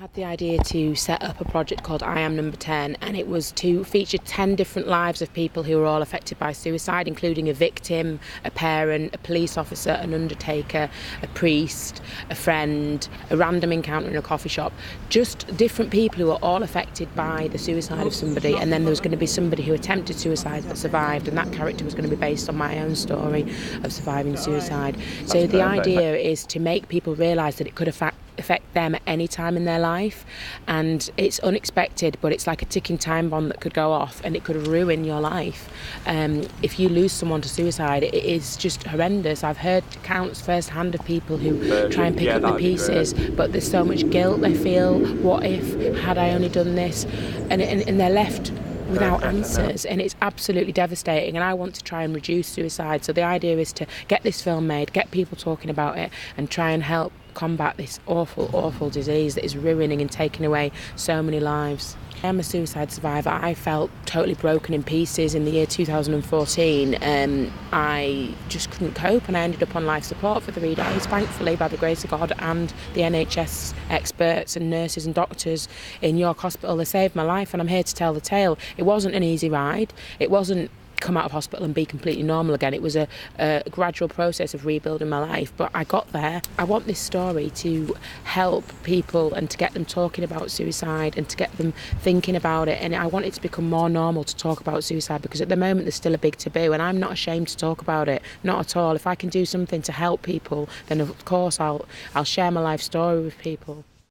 had the idea to set up a project called I Am Number 10, and it was to feature 10 different lives of people who were all affected by suicide, including a victim, a parent, a police officer, an undertaker, a priest, a friend, a random encounter in a coffee shop. Just different people who were all affected by the suicide of somebody, and then there was going to be somebody who attempted suicide but survived, and that character was going to be based on my own story of surviving suicide. So the idea is to make people realise that it could affect them at any time in their life, and it's unexpected, but it's like a ticking time bomb that could go off and it could ruin your life. If you lose someone to suicide, it is just horrendous. I've heard accounts firsthand of people who try and pick up the pieces, but there's so much guilt they feel. What if, had I only done this? And they're left without answers, and it's absolutely devastating, and I want to try and reduce suicide. So the idea is to get this film made, get people talking about it, and try and help combat this awful disease that is ruining and taking away so many lives. I'm a suicide survivor. I felt totally broken in pieces in the year 2014. I just couldn't cope, and I ended up on life support for 3 days, thankfully, by the grace of God and the NHS experts and nurses and doctors in York Hospital. They saved my life, and I'm here to tell the tale. It wasn't an easy ride. It wasn't come out of hospital and be completely normal again. It was a gradual process of rebuilding my life, but I got there. I want this story to help people and to get them talking about suicide and to get them thinking about it, and I want it to become more normal to talk about suicide, because at the moment there's still a big taboo, and I'm not ashamed to talk about it, not at all. If I can do something to help people, then of course I'll share my life story with people.